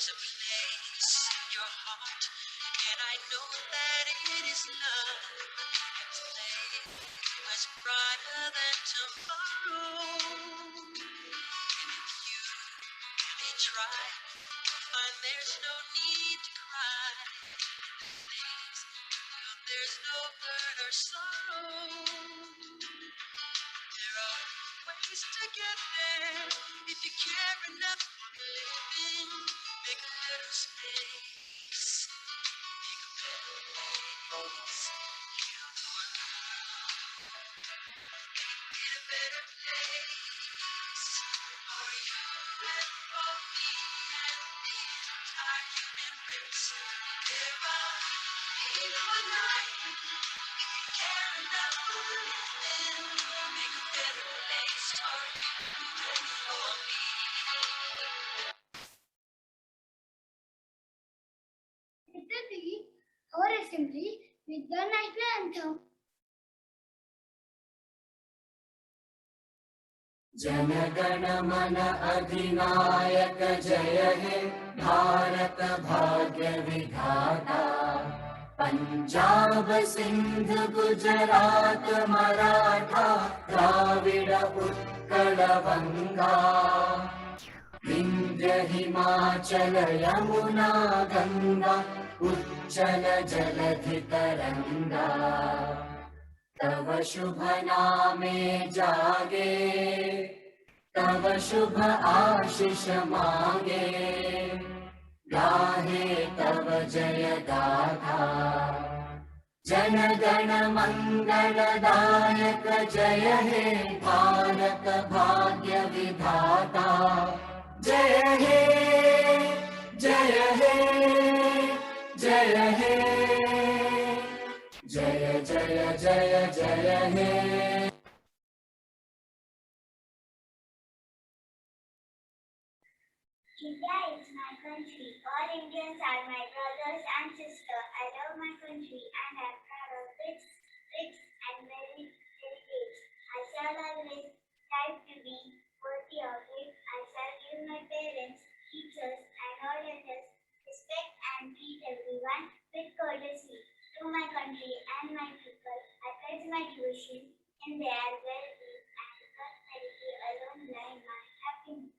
there's a place in your heart, and I know that it is love. A place much brighter than tomorrow. And if you really try, find there's no need to cry. Place there's no hurt or sorrow. There are ways to get there if you care enough for living. Make a better space. Make a better place. Heal the world. Make it a better place for you and for me and the entire human race. There are people alive. If you care enough for living, make a better place for you and for me. Let us begin our assembly with the national anthem. Jana Gana मन अधिनायक जय हे भारत भाग्य विधाता। पंजाब सिंध गुजरात मराठा द्राविड़ उत्कल बंगा। विंध्य हिमाचल यमुना गंगा उच्चल जलधि तरंगा। तव शुभ नामे जागे तव शुभ आशीष मांगे। गाहे तव जय गाथा जन गण मंगलदायक जय हे भारत भाग्य विधाता। जय हे जय हे जय हे जय जय जय जय हे। India is my country. All Indians are my brothers and sisters. I love my country and I am proud of its rich and very heritage. I shall always strive to be worthy of it. I shall give my parents, teachers, and all others respect and treat everyone with courtesy. To my country and my people, I pledge my devotion in their well-being and prosperity alone lie my happiness.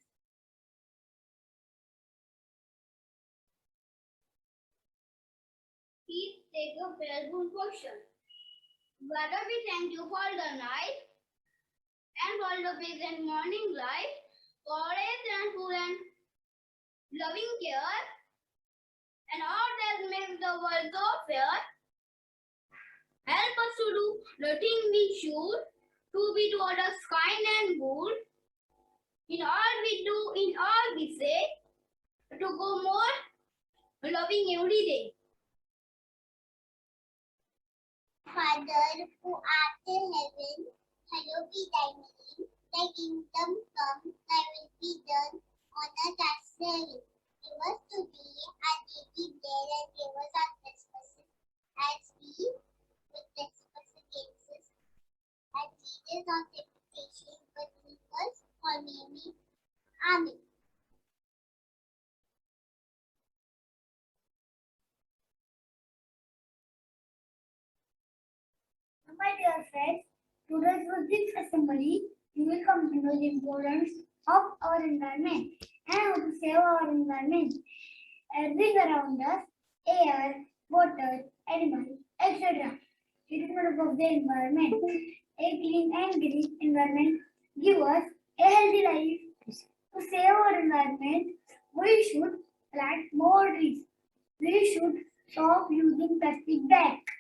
Please take a prayerful portion. Father, we thank you for the night and for the pleasant morning light, for a thankful and loving care, and all that makes the world so fair. Help us to do the thing we should, to be to others kind and good. In all we do, in all we say, to go more loving every day. Father, who art in heaven, hallowed be thy name. Thy kingdom come, thy will be done on earth as in heaven. Give us today our daily bread and give us our trespasses, as we trespass against us. And lead us not into temptation, but deliver us from evil. Amen. My dear friends, today through this assembly, we will come to know the importance of our environment and how to save our environment. Everything around us, air, water, animals, etc. It is made up of the environment. A clean and green environment gives us a healthy life. To save our environment, we should plant more trees. We should stop using plastic bags.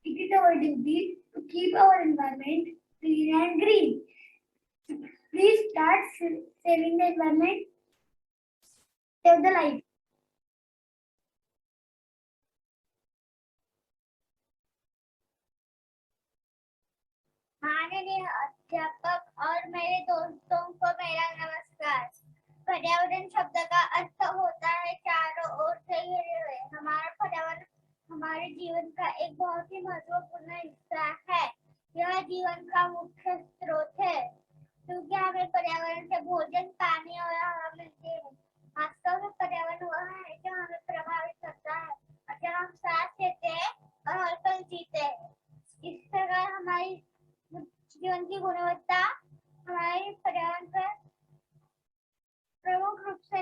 It is our duty to keep our environment clean and green. Please start saving the environment. Save the life. माननीय अध्यापक और मेरे दोस्तों को मेरा नमस्कार। पर्यावरण शब्द का अर्थ होता है चारों ओर से घिरे हुए। हमारा पर्यावरण हमारे जीवन का एक बहुत ही महत्वपूर्ण हिस्सा है। यह जीवन का मुख्य स्रोत है, क्योंकि हमें पर्यावरण से भोजन, पानी और हवा मिलती है। वास्तव में पर्यावरण वह है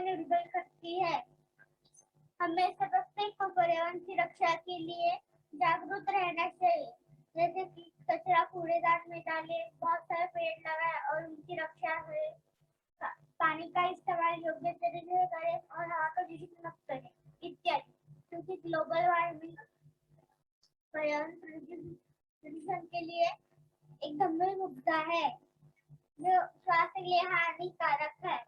पर निर्भर करती है। हमें सबसे को पर्यावरण की रक्षा के लिए जागरूक रहना चाहिए, जैसे कि कचरा कूड़ेदान में डाले, बहुत सारे पेड़ लगाए और उनकी रक्षा है, पानी का इस्तेमाल योग्य तरीके से करें और हवा का दूषित न करें इत्यादि। क्योंकि ग्लोबल वार्मिंग पर्यावरण प्रदूषण के लिए एक गंभीर मुद्दा है जो स्वास्थ्य के लिए हानिकारक है।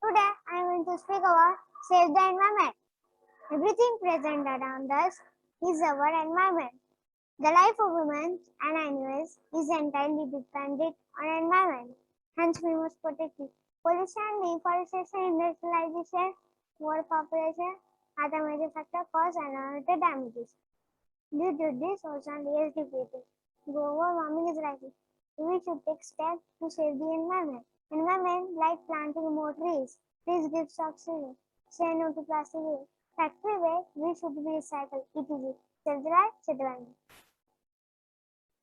Today I am going to speak about save the environment. Everything present around us is our environment. The life of humans and animals is entirely dependent on environment. Hence we must protect it. Pollution, deforestation, industrialization, more population are the major factor cause environmental damages. Due to this, ozone layer is depleted. Global warming is rising. We should take steps to save the environment. Environment like planting more trees. Trees gives oxygen. Say no to plastic waste. Factory waste we should recycle. etc. Save the life, save the environment.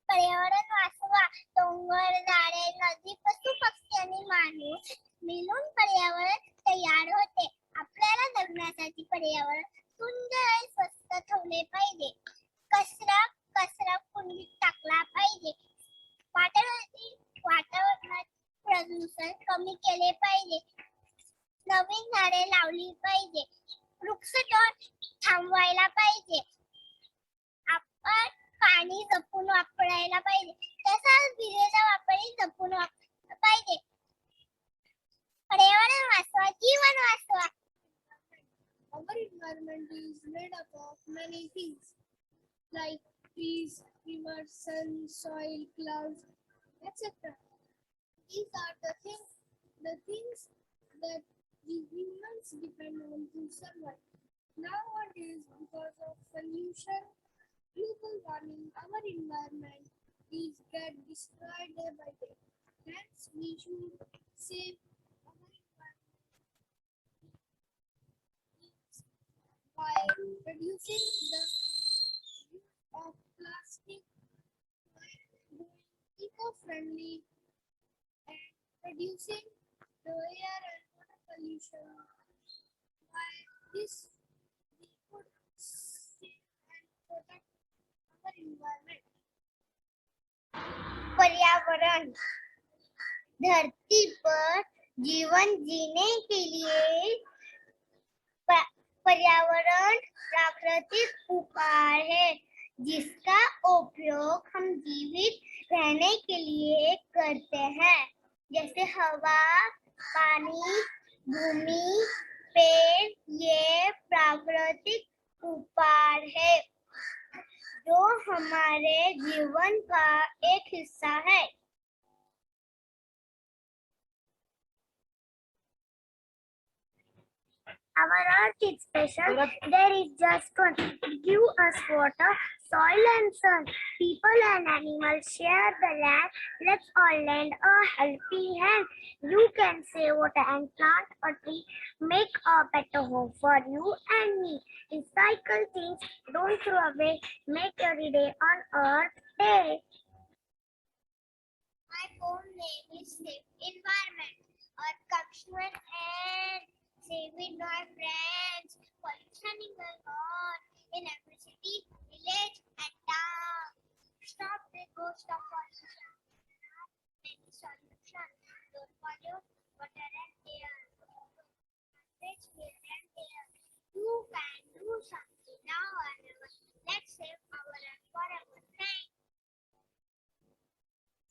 पर्यावरण वाचवा. डोंगर, झाडे, नदी, पशु पक्षी आणि माणूस मिळून पर्यावरण तयार होते. आपल्याला जगण्यासाठी पर्यावरण सुंदर आणि स्वच्छ ठेवले पाहिजे. कचरा कुंडीत टाकला पाहिजे. वातावरणात प्रदूषण कमी केले पाहिजे. नवीन झाडे लावली पाहिजे. वृक्षतोड थांबवायला पाहिजे. आपण पाणी जपून वापरायला पाहिजे. तसंच विजेचा वापरही जपून वापरायला पाहिजे. पर्यावरण वाचवा, जीवन वाचवा. Our environment is made up of many things like trees, rivers, sun, soil, clouds, etc. These are the things that we humans depend on to survive. Nowadays, because of pollution, global warming, our environment is get destroyed day by day. Hence, we should save our environment by reducing the use of plastic, going eco-friendly, and reducing the air and water pollution. By this, we could save and protect our environment. पर्यावरण धरती पर जीवन जीने के लिए पर्यावरण प्राकृतिक उपाय है जिसका उपयोग हम जीवित रहने के लिए करते हैं, जैसे हवा, पानी, भूमि, पेड़। ये प्राकृतिक उपाय है जो हमारे जीवन का एक हिस्सा है। Our earth is special. There is just one. It gives us water, soil and sun. People and animals share the land. Let's all lend a helping hand. You can save water and plant a tree. Make a better home for you and me. Recycle things. Don't throw away. Make every day on Earth Day. My full name is Save Environment. Earth comes to an end. Save it, my friends. Pollution is going on in every city, village, and town. Stop the ghost of pollution. Many solutions. Don't pollute water and air. Rich here and there. You can do something now and ever. Let's save our earth forever. Thanks.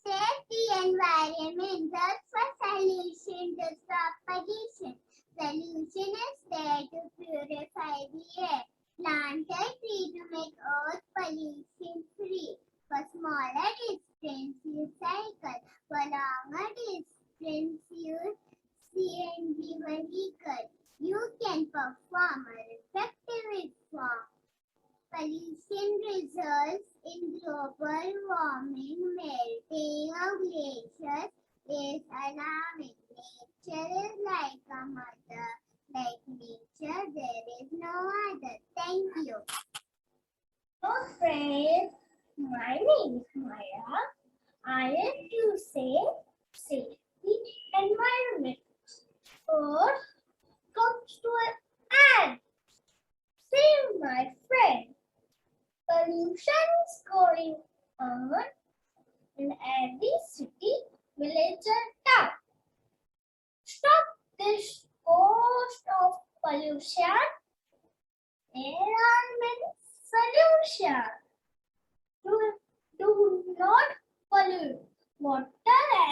Save the environment. That's a solution to stop pollution. Solution is there to purify the air. Plant a tree to make earth pollution free. For smaller distance, use cycle. For longer distance, use CNG vehicle. You can perform a effective reform. Pollution results in global warming, melting of glaciers is alarming. Nature is like a mother. Like nature, there is no other. Thank you. Hello friends, my name is Maya. I am to say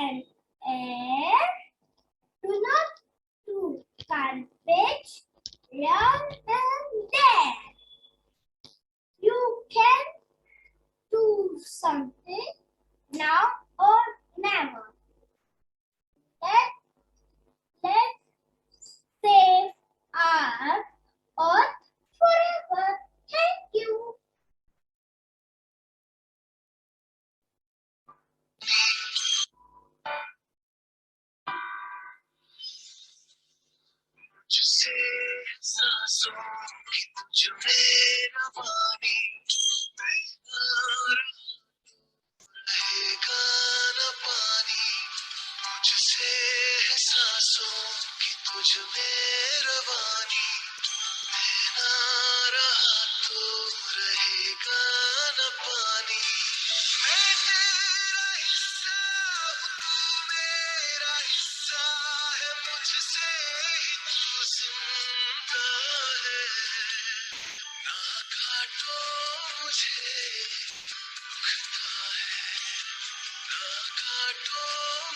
and air. Do not do garbage here and there. You can do something now or never. Let's save our earth forever. Thank you. तुझसे सांसों की तुझ में रवानी रहेगा न पानी तुझसे है सांसों की तुझ में रवानी ना रहा तो रहेगा न पानी मैं तेरा हिस्सा हूँ तू मेरा हिस्सा है मुझसे ही तू जिंदा है ना काटो मुझे दुखता है ना काटो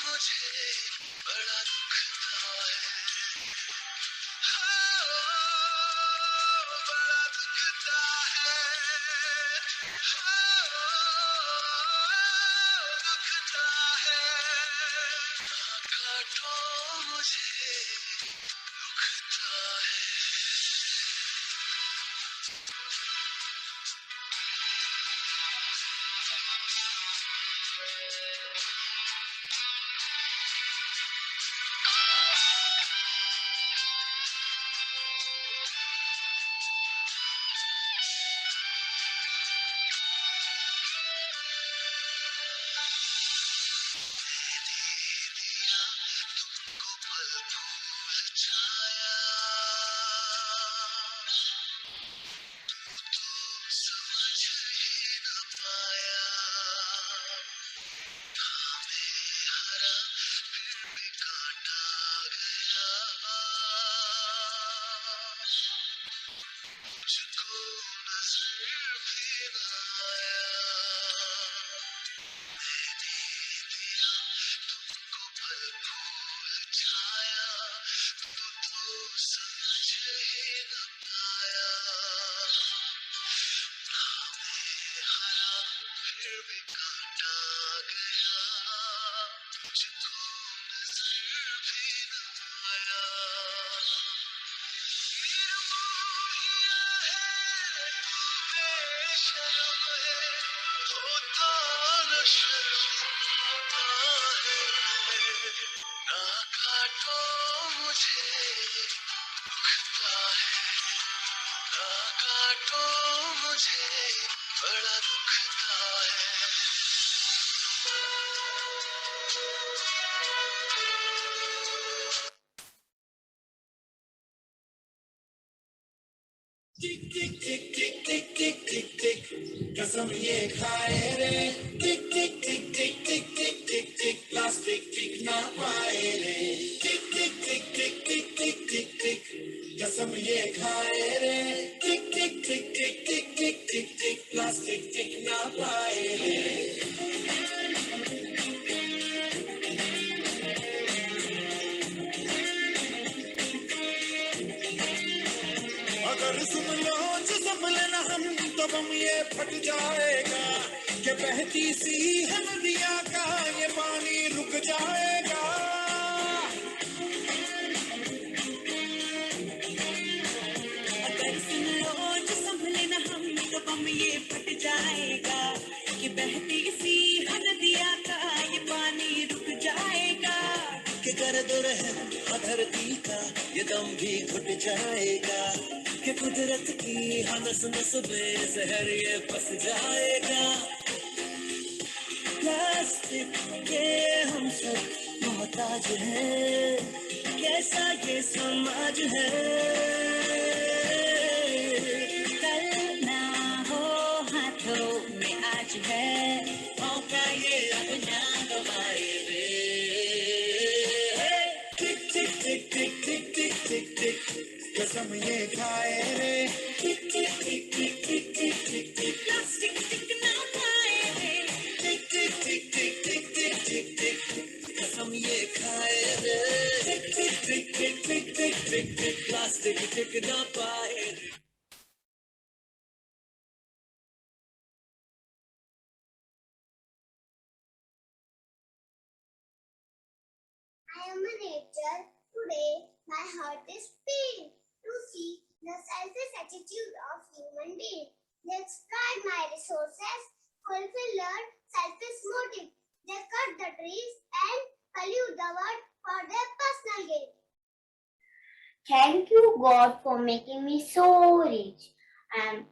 मुझे बड़ा दुखता है बड़ा दुखता है दुखता है काटो मुझे दुखता है तुमको पल फूल छाया तू समझ ही न पाया था मैं हरा फिर भी काटा गया मुझको नजर भी न आया मैंने दिया तुमको पल फूल छाया तो समझ ही न पाया मैं हरा फिर भी काटा गया मुझको नजर भी न आया निर्मोहिया है तू बेशरम है होता न शर्मिंदा है ना काटो मुझे दुखता है ना काटो मुझे बड़ा दुखता है टिक टिक टिक टिक टिक टिक टिक टिक कसम ये खाए रे टिक टिक टिक टिक टिक टिक टिक टिक प्लास्टिक टिक ना पाए रे टिक टिक टिक टिक टिक टिक टिक टिक कसम ये खाए रे टिक टिक टिक टिक टिक टिक टिक टिक प्लास्टिक टिक ना पाए रे अगर सुन लो जो संभले ना हम तो बम ये फट जाएगा कि बहती सी है नदिया का ये पानी रुक जाएगा अगर सुन लो जो संभले न हम तो बम ये फट जाएगा कि बहती सी नदिया का ये पानी रुक जाएगा कि गर्द रहम धरती का ये दम भी घुट जाएगा कि कुदरत की हनस नस में जहर ये फंस जाएगा प्लास्टिक के हम सब मोहताज हैं कैसा ये समाज है कल ना हो हाथों में आज है मौका ये अपना गवाए रे टिक टिक टिक टिक टिक टिक टिक टिक कसम ये खाए रे टिक टिक टिक टिक टिक टिक टिक टिक प्लास्टिक टिक ना पाए रे टिक टिक टिक टिक टिक टिक टिक टिक tick tick plastic tick na paaye re. I am a nature. Today, my heart is pain to see the selfish attitude of human beings. They exploit my resources, fulfill their selfish motive. They cut the trees and pollute the world for their personal gain. Thank you, God, for making me so rich. I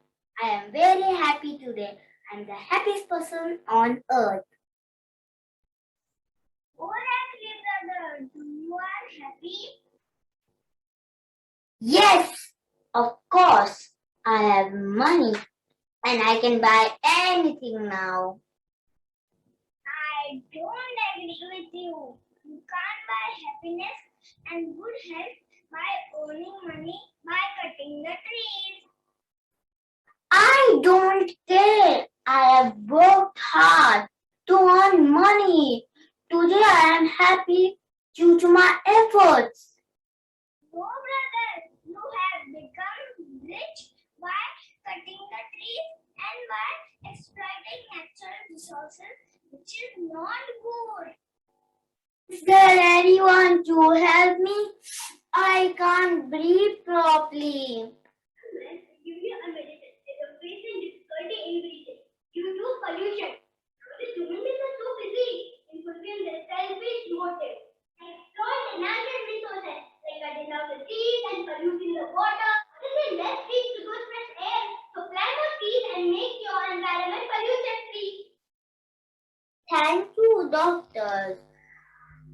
am very happy today. I am the happiest person on earth. Oh, happy brother, you are happy? Yes, of course. I have money and I can buy anything now. I don't agree with you. You can't buy happiness and good health by owning money by cutting the trees. I don't care. I have worked hard to earn money. Today I am happy due to my efforts. No, brother, you have become rich by cutting the trees and by exploiting natural resources, which is not good. Is there anyone to help me? I can't breathe properly. Give you a medicine. There's a facing difficulty in breathing due to pollution. The human beings are so busy in fulfilling their selfish motive. They exploit the natural resources like cutting down the trees and polluting the water. Listen, let's trees to good fresh air. So plant more trees and make your environment pollution free. Thank you, doctors.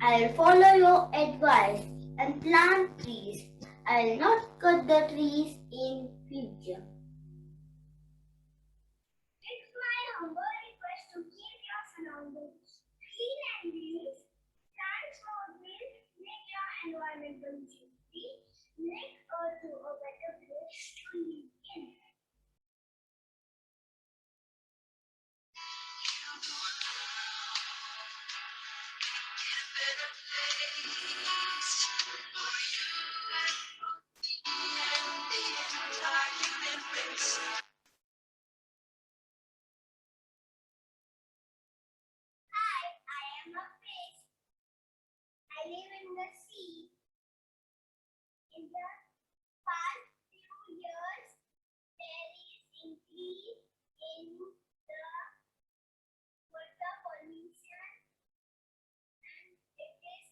I'll follow your advice and plant trees. I'll not cut the trees in future. It's my humble request to keep your surroundings clean and green. Plant more trees, make your environment pollution free, make Earth to a better place to live in. A better place for you and the entire human race. Hi, I am a fish. I live in the sea. In the past few years, there is increase in the water pollution and it is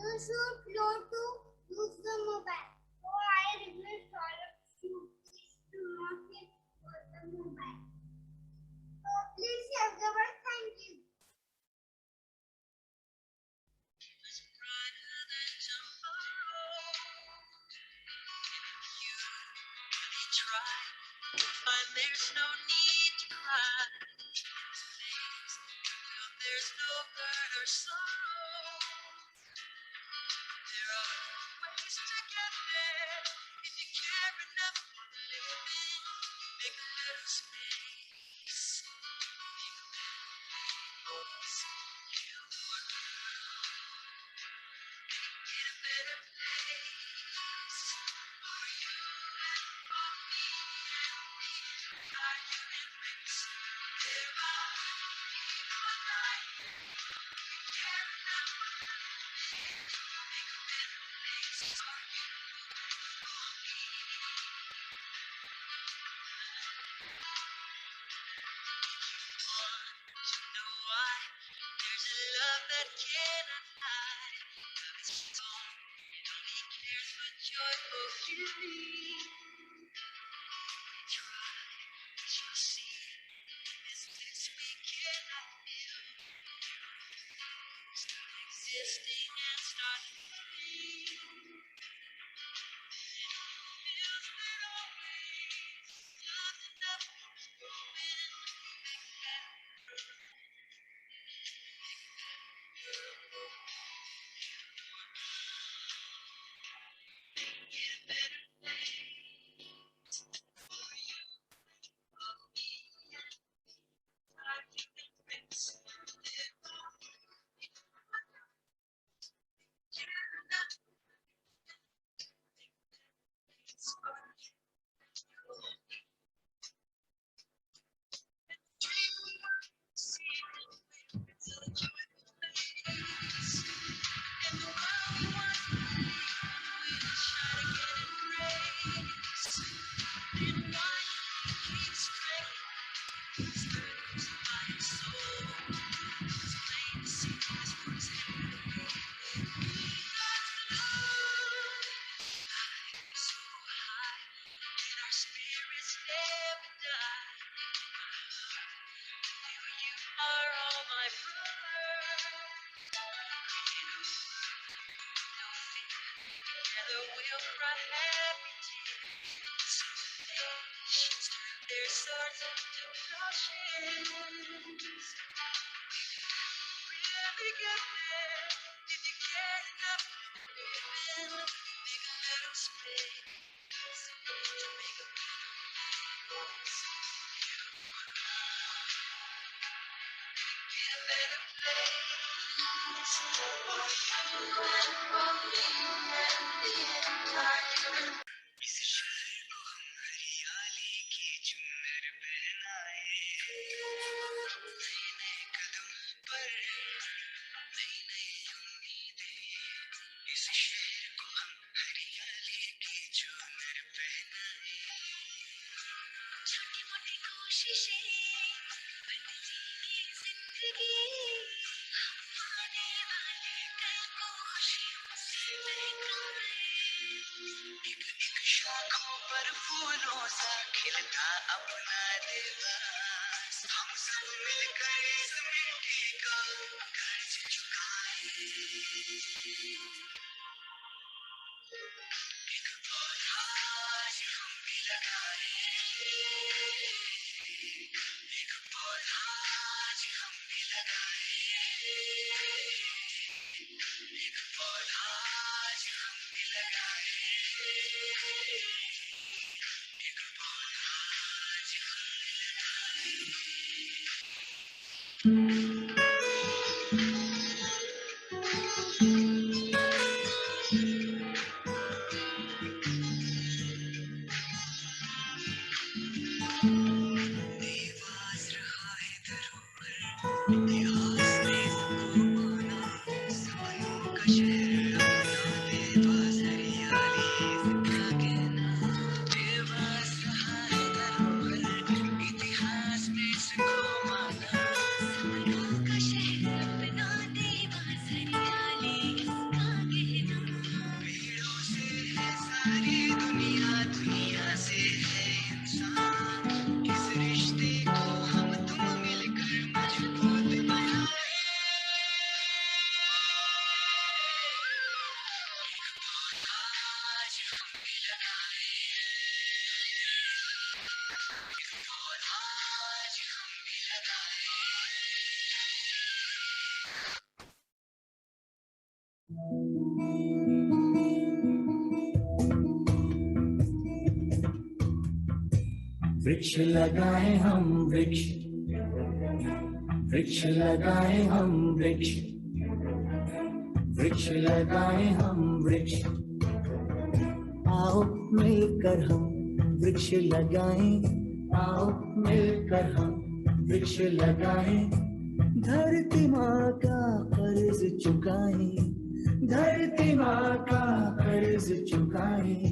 You should floor to use the mobile. So I request all of you please do not use the mobile. So please have the word. Thank you. was brighter than tomorrow. You really try to find there's no need to cry. Well, there's no hurt or sorrow. There are ways to get there if you care enough for the living. Make a little space. Make a better place. You would get a better place for you and for me and the entire human race. There are people like care enough for the living. Make a better place for you and for me. Want to know why? There's a love that cannot hide. Love is strong, it only cares for joy, forgiving. We try, but you'll see, in this place we cannot live. Start existing and start living. Feels that always love's enough for growing. Make a better spirits never die. You are all my brother. Together we'll cry happy tears. Turn their swords into plowshares. Really get there if you care enough for the living. Make a little space to make a better place. Be a better place for you and for me and the entire human. इस शहर को हम हरियाली की चुनर पहनाए, नए नए कदम पर नई नई उम्मीदें। इस शहर को हम हरियाली की चुनर पहनाए, छोटी मोटी कोशिशें बदलेंगी जिंदगी, आने वाले कल को खुशियों से महकाए। एक एक शाखों पर फूलों सा खिलता अपना लिबास, हम सब मिलकर इस मिट्टी का कर्ज चुकाए। एक पौधा आज हम भी लगाए, एक पौधा आज हम भी लगाए, एक पौधा आज हम भी लगाए, एक पौधा आज हम भी बेवास रहा है धरोहर, इतिहास ने इसको माना, सपनों का शहर अपना बेबस हरियाली इसका कहना। बेवास रहा है धरोहर, इतिहास ने इसको माना, सपनों का शहर अपना बेबस हरियाली इसका कहना। और आज हम भी लगाए वृक्ष लगाए हम वृक्ष, वृक्ष लगाए हम वृक्ष, वृक्ष लगाए हम वृक्ष। आओ मिलकर हम वृक्ष लगाएं, आओ मिलकर हम वृक्ष लगाएं। धरती माँ का कर्ज चुकाएं, धरती माँ का कर्ज चुकाएं।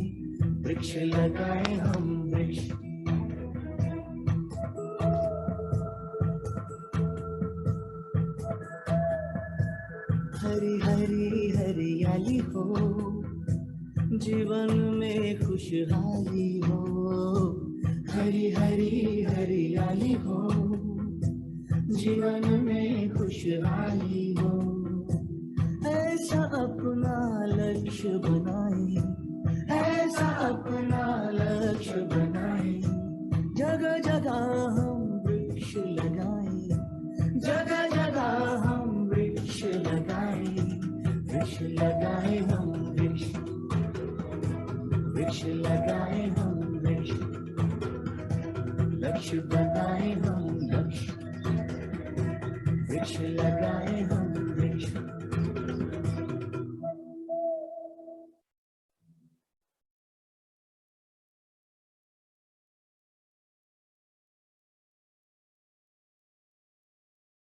वृक्ष लगाएं हम वृक्ष। हरी हरी हरियाली हो, जीवन में खुशहाली हो। हरी हरी हरियाली हो, जीवन में खुशहाली हो। ऐसा अपना लक्ष्य बनाए, ऐसा अपना लक्ष्य बनाए। जगह जगह हम वृक्ष लगाएं, जगह जगह हम वृक्ष लगाएं। वृक्ष लगाएं हम वृक्ष, वृक्ष लगाएं हम वृक्ष। लक्ष्य बनाएं हम लक्ष्य, वृक्ष लगाएं हम